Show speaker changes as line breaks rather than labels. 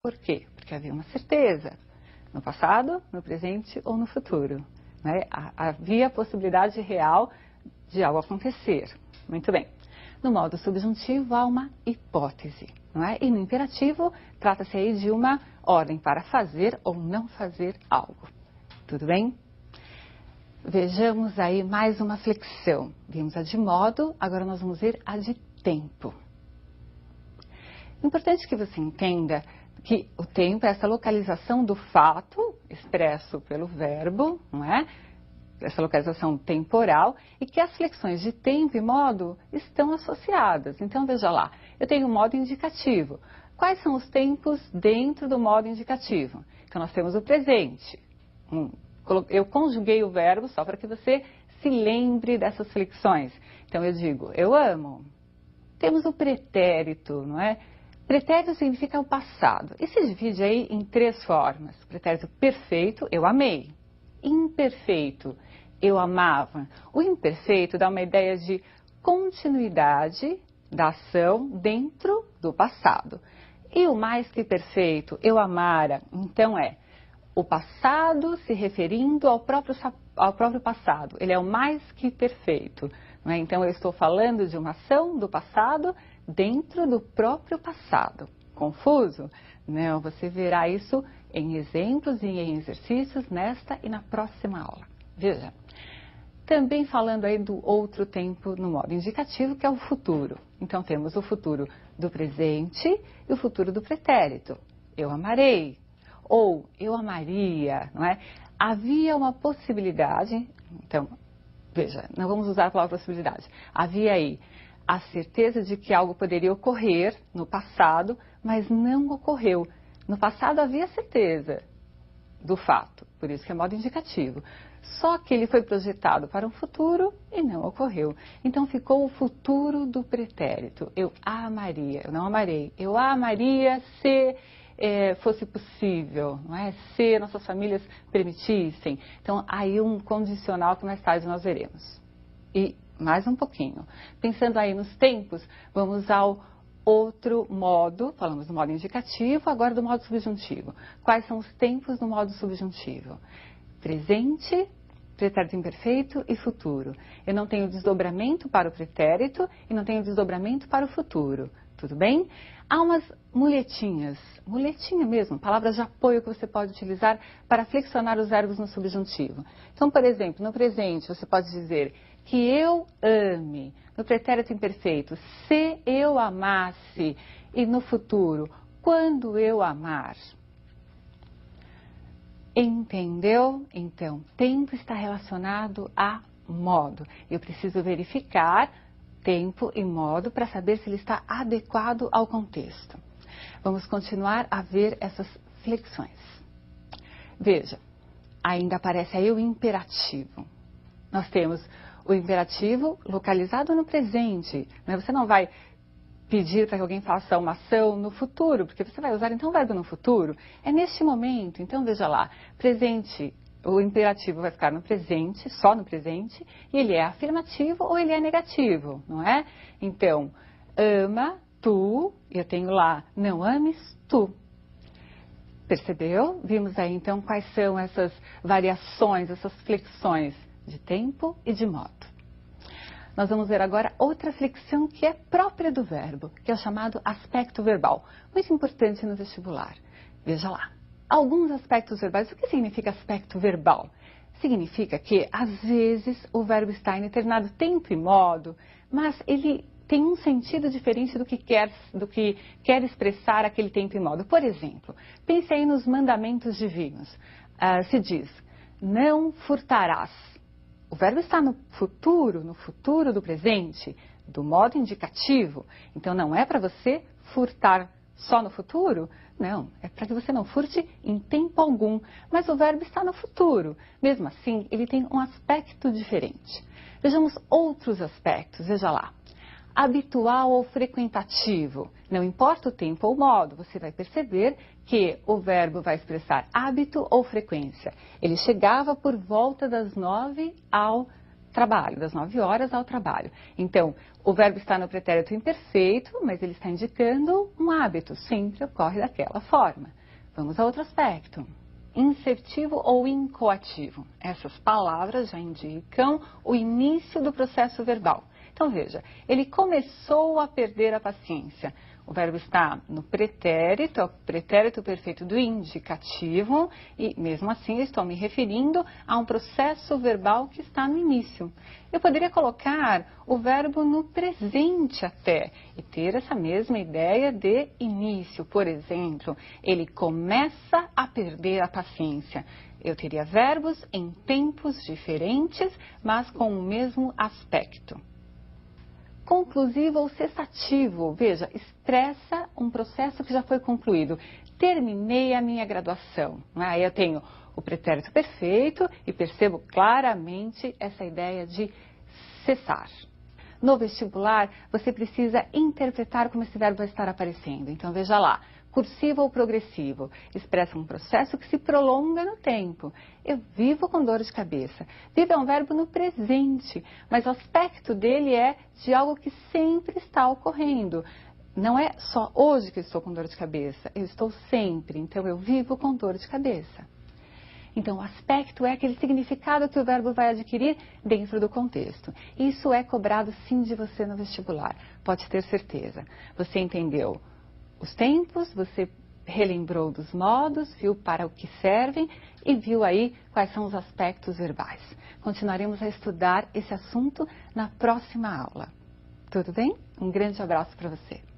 Por quê? Porque havia uma certeza, no passado, no presente ou no futuro, né? Havia a possibilidade real de algo acontecer. Muito bem. No modo subjuntivo há uma hipótese, não é? E no imperativo trata-se aí de uma ordem para fazer ou não fazer algo. Tudo bem? Vejamos aí mais uma flexão. Vimos a de modo, agora nós vamos ver a de tempo. Importante que você entenda que o tempo é essa localização do fato expresso pelo verbo, não é? Essa localização temporal, e que as flexões de tempo e modo estão associadas. Então, veja lá, eu tenho o modo indicativo. Quais são os tempos dentro do modo indicativo? Então, nós temos o presente. Eu conjuguei o verbo só para que você se lembre dessas flexões. Então, eu digo, eu amo. Temos o pretérito, não é? Pretérito significa o passado. E se divide aí em 3 formas. Pretérito perfeito, eu amei. Imperfeito, eu amava. O imperfeito dá uma ideia de continuidade da ação dentro do passado. E o mais que perfeito, eu amara, então é o passado se referindo ao próprio passado. Ele é o mais que perfeito, não é? Então eu estou falando de uma ação do passado dentro do próprio passado. Confuso? Não, você verá isso em exemplos e em exercícios nesta e na próxima aula. Veja, também falando aí do outro tempo no modo indicativo, que é o futuro. Então temos o futuro do presente e o futuro do pretérito. Eu amarei, ou eu amaria, não é? Havia uma possibilidade, então, veja, não vamos usar a palavra possibilidade. Havia aí a certeza de que algo poderia ocorrer no passado, mas não ocorreu. No passado havia certeza do fato, por isso que é modo indicativo. Só que ele foi projetado para um futuro e não ocorreu. Então ficou o futuro do pretérito. Eu amaria, eu não amarei. Eu amaria se fosse possível, não é? Se nossas famílias permitissem. Então aí um condicional que mais tarde nós veremos. E mais um pouquinho. Pensando aí nos tempos, vamos ao outro modo, falamos do modo indicativo, agora do modo subjuntivo. Quais são os tempos no modo subjuntivo? Presente, pretérito imperfeito e futuro. Eu não tenho desdobramento para o pretérito e não tenho desdobramento para o futuro. Tudo bem? Há umas muletinha mesmo, palavras de apoio que você pode utilizar para flexionar os verbos no subjuntivo. Então, por exemplo, no presente você pode dizer que eu ame. No pretérito imperfeito, se eu amasse. E no futuro, quando eu amar. Entendeu? Então, tempo está relacionado a modo. Eu preciso verificar tempo e modo para saber se ele está adequado ao contexto. Vamos continuar a ver essas flexões. Veja, ainda aparece aí o imperativo. Nós temos o imperativo localizado no presente. Você não vai pedir para que alguém faça uma ação no futuro, porque você vai usar então o verbo no futuro. É neste momento. Então, veja lá, presente, o imperativo vai ficar no presente, só no presente, e ele é afirmativo ou ele é negativo, não é? Então, ama, tu, eu tenho lá, não ames, tu. Percebeu? Vimos aí então quais são essas variações, essas flexões de tempo e de modo. Nós vamos ver agora outra flexão que é própria do verbo, que é o chamado aspecto verbal. Muito importante no vestibular. Veja lá. Alguns aspectos verbais. O que significa aspecto verbal? Significa que, às vezes, o verbo está em determinado tempo e modo, mas ele tem um sentido diferente do que quer expressar aquele tempo e modo. Por exemplo, pense aí nos mandamentos divinos. Se diz, não furtarás. O verbo está no futuro do presente, do modo indicativo. Então, não é para você furtar só no futuro? Não, é para que você não furte em tempo algum. Mas o verbo está no futuro. Mesmo assim, ele tem um aspecto diferente. Vejamos outros aspectos. Veja lá. Habitual ou frequentativo. Não importa o tempo ou modo, você vai perceber que o verbo vai expressar hábito ou frequência. Ele chegava por volta das 9 ao trabalho, das 9 horas ao trabalho. Então, o verbo está no pretérito imperfeito, mas ele está indicando um hábito, sempre ocorre daquela forma. Vamos a outro aspecto. Insertivo ou incoativo. Essas palavras já indicam o início do processo verbal. Então, veja, ele começou a perder a paciência. O verbo está no pretérito, é o pretérito perfeito do indicativo, e mesmo assim eu estou me referindo a um processo verbal que está no início. Eu poderia colocar o verbo no presente até, e ter essa mesma ideia de início. Por exemplo, ele começa a perder a paciência. Eu teria verbos em tempos diferentes, mas com o mesmo aspecto. Conclusivo ou cessativo, veja, expressa um processo que já foi concluído. Terminei a minha graduação. Aí eu tenho o pretérito perfeito e percebo claramente essa ideia de cessar. No vestibular, você precisa interpretar como esse verbo vai estar aparecendo. Então, veja lá. Cursivo ou progressivo, expressa um processo que se prolonga no tempo. Eu vivo com dor de cabeça. Vivo é um verbo no presente, mas o aspecto dele é de algo que sempre está ocorrendo. Não é só hoje que eu estou com dor de cabeça, eu estou sempre, então eu vivo com dor de cabeça. Então, o aspecto é aquele significado que o verbo vai adquirir dentro do contexto. Isso é cobrado sim de você no vestibular, pode ter certeza. Você entendeu os tempos, você relembrou dos modos, viu para o que servem e viu aí quais são os aspectos verbais. Continuaremos a estudar esse assunto na próxima aula. Tudo bem? Um grande abraço para você.